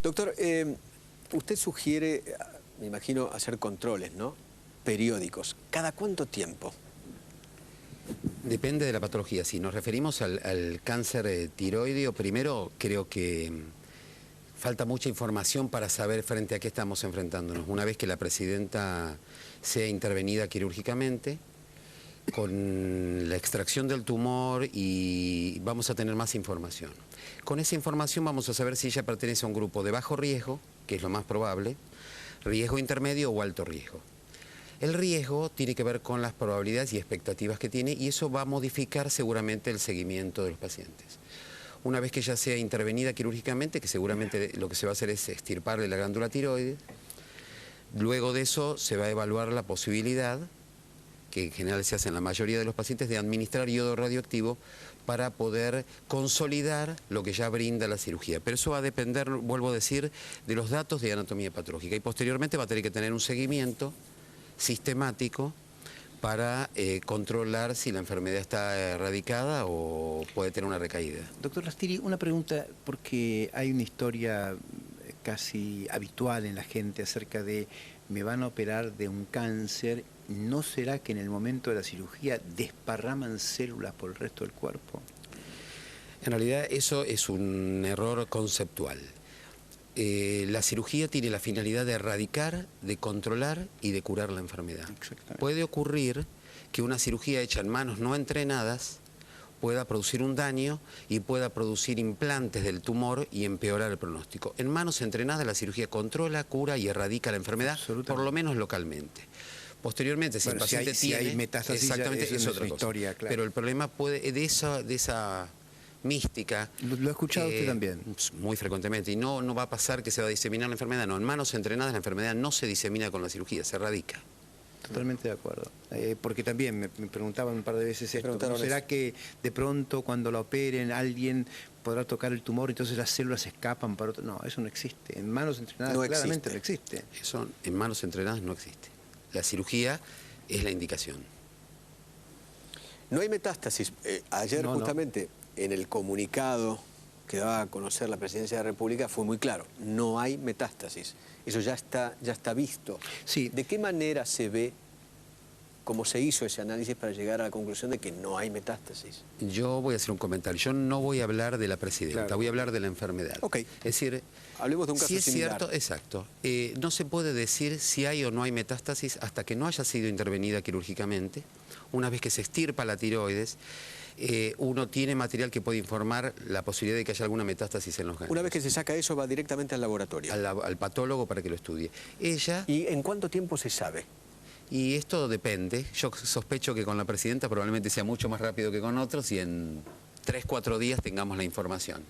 Doctor, usted sugiere, me imagino, hacer controles, ¿no? Periódicos. ¿Cada cuánto tiempo? Depende de la patología. Si nos referimos al cáncer tiroideo, primero creo que falta mucha información para saber frente a qué estamos enfrentándonos. Una vez que la presidenta sea intervenida quirúrgicamente, con la extracción del tumor y vamos a tener más información. Con esa información vamos a saber si ella pertenece a un grupo de bajo riesgo, que es lo más probable, riesgo intermedio o alto riesgo. El riesgo tiene que ver con las probabilidades y expectativas que tiene y eso va a modificar seguramente el seguimiento de los pacientes. Una vez que ella sea intervenida quirúrgicamente, que seguramente lo que se va a hacer es extirparle la glándula tiroides, luego de eso se va a evaluar la posibilidad, que en general se hace en la mayoría de los pacientes, de administrar yodo radioactivo para poder consolidar lo que ya brinda la cirugía. Pero eso va a depender, vuelvo a decir, de los datos de anatomía patológica y posteriormente va a tener que tener un seguimiento sistemático para controlar si la enfermedad está erradicada o puede tener una recaída. Doctor Lastiri, una pregunta, porque hay una historia casi habitual en la gente acerca de me van a operar de un cáncer, ¿no será que en el momento de la cirugía desparraman células por el resto del cuerpo? En realidad eso es un error conceptual. La cirugía tiene la finalidad de erradicar, de controlar y de curar la enfermedad. Puede ocurrir que una cirugía hecha en manos no entrenadas pueda producir un daño y pueda producir implantes del tumor y empeorar el pronóstico. En manos entrenadas la cirugía controla, cura y erradica la enfermedad, por lo menos localmente. Posteriormente, si el paciente tiene... Si hay metástasis, exactamente, es otra cosa. Historia, claro. Pero el problema puede de esa mística. ¿Lo ha escuchado usted también? Muy frecuentemente. Y no va a pasar que se va a diseminar la enfermedad. No, en manos entrenadas la enfermedad no se disemina con la cirugía, se erradica. Totalmente de acuerdo. Porque también me preguntaban un par de veces esto. ¿No será que de pronto cuando la operen alguien podrá tocar el tumor y entonces las células escapan para otro? No, eso no existe. En manos entrenadas claramente no existe. Eso en manos entrenadas no existe. La cirugía es la indicación. No hay metástasis. Ayer justamente en el comunicado que daba a conocer la Presidencia de la República fue muy claro. No hay metástasis. Eso ya está visto. Sí. ¿De qué manera se ve cómo se hizo ese análisis para llegar a la conclusión de que no hay metástasis? Yo voy a hacer un comentario. Yo no voy a hablar de la presidenta, voy a hablar de la enfermedad. Ok. Es decir, hablemos de un caso si es similar. cierto, exacto. No se puede decir si hay o no hay metástasis hasta que no haya sido intervenida quirúrgicamente. Una vez que se extirpa la tiroides, uno tiene material que puede informar la posibilidad de que haya alguna metástasis en los ganglios. Una vez que se saca eso, va directamente al laboratorio. Al patólogo para que lo estudie. ¿Y en cuánto tiempo se sabe? Y esto depende. Yo sospecho que con la presidenta probablemente sea mucho más rápido que con otros y en 3-4 días tengamos la información.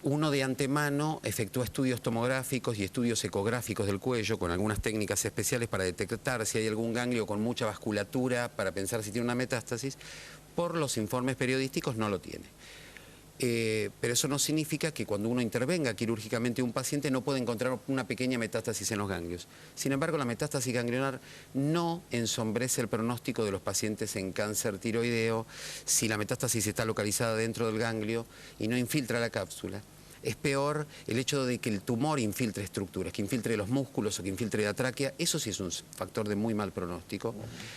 Uno de antemano efectúa estudios tomográficos y estudios ecográficos del cuello con algunas técnicas especiales para detectar si hay algún ganglio con mucha vasculatura, para pensar si tiene una metástasis. Por los informes periodísticos no lo tiene. Pero eso no significa que cuando uno intervenga quirúrgicamente un paciente no pueda encontrar una pequeña metástasis en los ganglios. Sin embargo, la metástasis ganglionar no ensombrece el pronóstico de los pacientes en cáncer tiroideo si la metástasis está localizada dentro del ganglio y no infiltra la cápsula. Es peor el hecho de que el tumor infiltre estructuras, que infiltre los músculos o que infiltre la tráquea. Eso sí es un factor de muy mal pronóstico.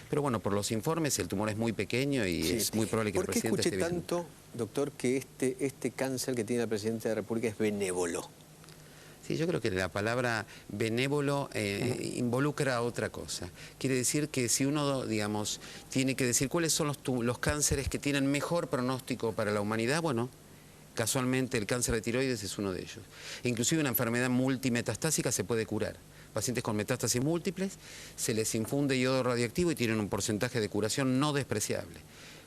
Pero bueno, por los informes el tumor es muy pequeño y es muy probable que el presidente esté bien. ¿Por qué escuché tanto, doctor, que este cáncer que tiene la Presidenta de la República es benévolo? Sí, yo creo que la palabra benévolo involucra otra cosa. Quiere decir que si uno, digamos, tiene que decir cuáles son los cánceres que tienen mejor pronóstico para la humanidad, bueno, casualmente el cáncer de tiroides es uno de ellos. Inclusive una enfermedad multimetastásica se puede curar. Pacientes con metástasis múltiples se les infunde yodo radioactivo y tienen un porcentaje de curación no despreciable.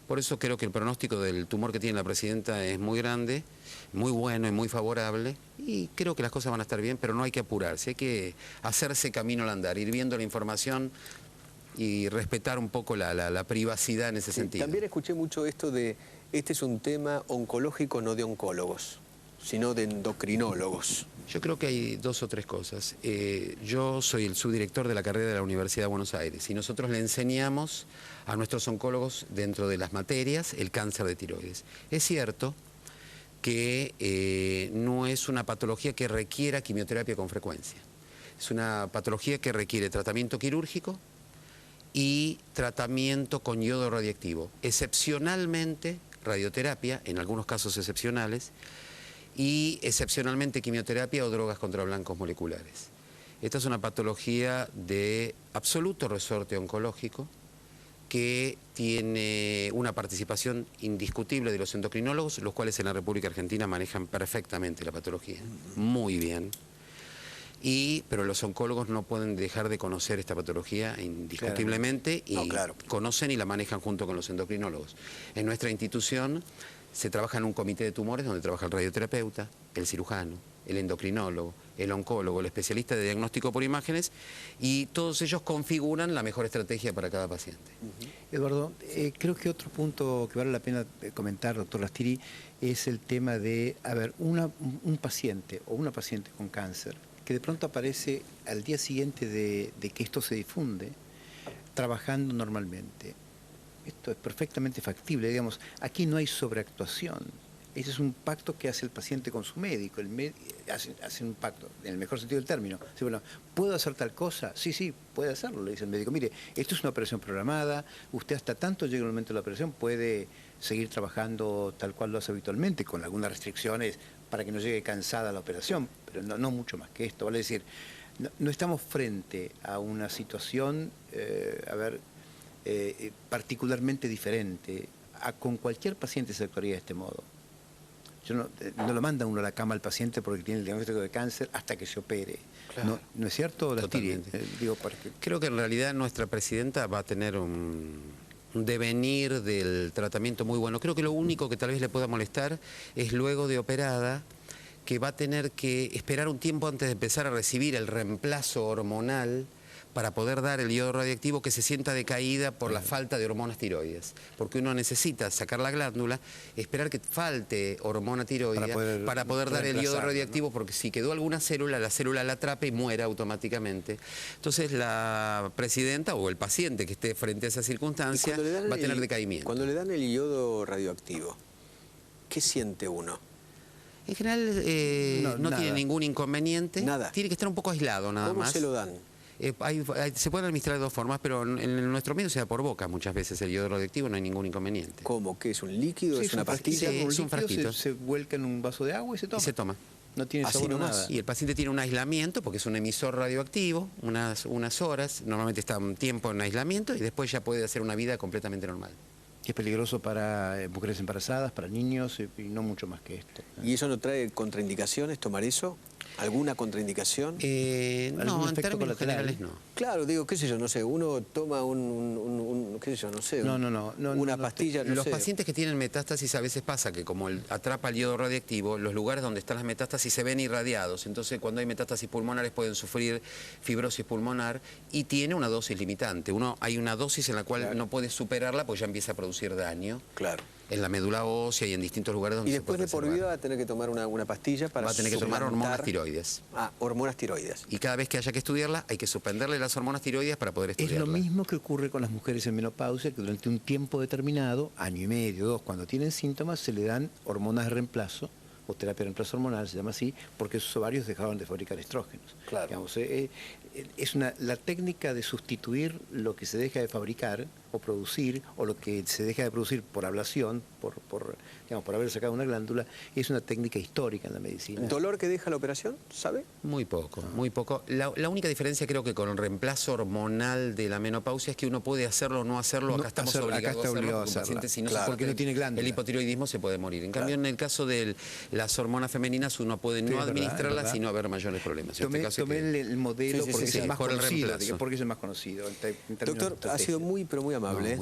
Por eso creo que el pronóstico del tumor que tiene la presidenta es muy grande, muy bueno y muy favorable. Y creo que las cosas van a estar bien, pero no hay que apurarse. Hay que hacerse camino al andar, ir viendo la información y respetar un poco la privacidad en ese sentido. También escuché mucho esto de, este es un tema oncológico, no de oncólogos, sino de endocrinólogos. Yo creo que hay 2 o 3 cosas. Yo soy el subdirector de la carrera de la Universidad de Buenos Aires y nosotros le enseñamos a nuestros oncólogos dentro de las materias el cáncer de tiroides. Es cierto que no es una patología que requiera quimioterapia con frecuencia. Es una patología que requiere tratamiento quirúrgico y tratamiento con yodo radiactivo. Excepcionalmente radioterapia, en algunos casos excepcionales, y excepcionalmente quimioterapia o drogas contra blancos moleculares. Esta es una patología de absoluto resorte oncológico que tiene una participación indiscutible de los endocrinólogos, los cuales en la República Argentina manejan perfectamente la patología, muy bien. Pero los oncólogos no pueden dejar de conocer esta patología indiscutiblemente y conocen y la manejan junto con los endocrinólogos. En nuestra institución se trabaja en un comité de tumores donde trabaja el radioterapeuta, el cirujano, el endocrinólogo, el oncólogo, el especialista de diagnóstico por imágenes, y todos ellos configuran la mejor estrategia para cada paciente. Eduardo, creo que otro punto que vale la pena comentar, doctor Lastiri, es el tema de, un paciente o una paciente con cáncer que de pronto aparece al día siguiente de que esto se difunde, trabajando normalmente. Esto es perfectamente factible, digamos, aquí no hay sobreactuación. Ese es un pacto que hace el paciente con su médico. Hace un pacto, en el mejor sentido del término. Dice, bueno, ¿puedo hacer tal cosa? Sí, sí, puede hacerlo, le dice el médico. Mire, esto es una operación programada, usted hasta tanto llega el momento de la operación puede seguir trabajando tal cual lo hace habitualmente, con algunas restricciones para que no llegue cansada la operación, pero no mucho más que esto. Vale decir, no estamos frente a una situación, particularmente diferente. Con cualquier paciente se actuaría de este modo. No lo manda uno a la cama al paciente porque tiene el diagnóstico de cáncer hasta que se opere. Claro. ¿No es cierto, Lastiri? Creo que en realidad nuestra presidenta va a tener un devenir del tratamiento muy bueno. Creo que lo único que tal vez le pueda molestar es luego de operada, que va a tener que esperar un tiempo antes de empezar a recibir el reemplazo hormonal para poder dar el yodo radiactivo, que se sienta decaída por la falta de hormonas tiroides. Porque uno necesita sacar la glándula, esperar que falte hormona tiroidea para poder dar el yodo radiactivo, ¿no? Porque si quedó alguna célula, la célula la atrapa y muere automáticamente. Entonces la presidenta o el paciente que esté frente a esa circunstancia va a tener decaimiento. Cuando le dan el yodo radioactivo, ¿qué siente uno? En general no tiene ningún inconveniente. Nada. Tiene que estar un poco aislado nada más. ¿Cómo se lo dan? Se pueden administrar de dos formas, pero en nuestro medio se da por boca muchas veces el yodo radioactivo, no hay ningún inconveniente. ¿Cómo? ¿Qué es un líquido? Sí, ¿Es una pastilla? Sí, es un frasquito. Se vuelca en un vaso de agua y se toma. Y se toma. No tiene sabor nada. Y el paciente tiene un aislamiento porque es un emisor radioactivo, unas horas, normalmente está un tiempo en aislamiento y después ya puede hacer una vida completamente normal. Es peligroso para mujeres embarazadas, para niños y no mucho más que esto. ¿Y eso no trae contraindicaciones, tomar eso? ¿Alguna contraindicación? No, en términos generales no. Claro, digo, qué sé yo, no sé, uno toma qué sé yo, no sé, una pastilla, no sé. Los pacientes que tienen metástasis a veces pasa que como atrapa el yodo radiactivo, los lugares donde están las metástasis se ven irradiados, entonces cuando hay metástasis pulmonares pueden sufrir fibrosis pulmonar y tiene una dosis limitante. Hay una dosis en la cual no puede superarla porque ya empieza a producir daño. Claro. En la médula ósea y en distintos lugares donde se puede Y después de por vida va a tener que tomar una pastilla para va a tener que tomar hormonas tiroides. Hormonas tiroides. Y cada vez que haya que estudiarla, hay que suspenderle las hormonas tiroides para poder estudiarla. Es lo mismo que ocurre con las mujeres en menopausia, que durante un tiempo determinado, año y medio, 2, cuando tienen síntomas, se le dan hormonas de reemplazo, o terapia de reemplazo hormonal, se llama así, porque sus ovarios dejaron de fabricar estrógenos. Claro. Digamos, es la técnica de sustituir lo que se deja de fabricar o producir, o lo que se deja de producir por ablación, por haber sacado una glándula, es una técnica histórica en la medicina. ¿Dolor que deja la operación, sabe? Muy poco, muy poco. La única diferencia creo que con el reemplazo hormonal de la menopausia es que uno puede hacerlo o no hacerlo, acá estamos obligados a hacerlo. Si no porque no tiene glándula. El hipotiroidismo se puede morir. En cambio, en el caso de las hormonas femeninas, uno puede no administrarlas y no haber mayores problemas. Tomé el modelo porque es el más conocido. Doctor, ha sido muy, pero muy amable.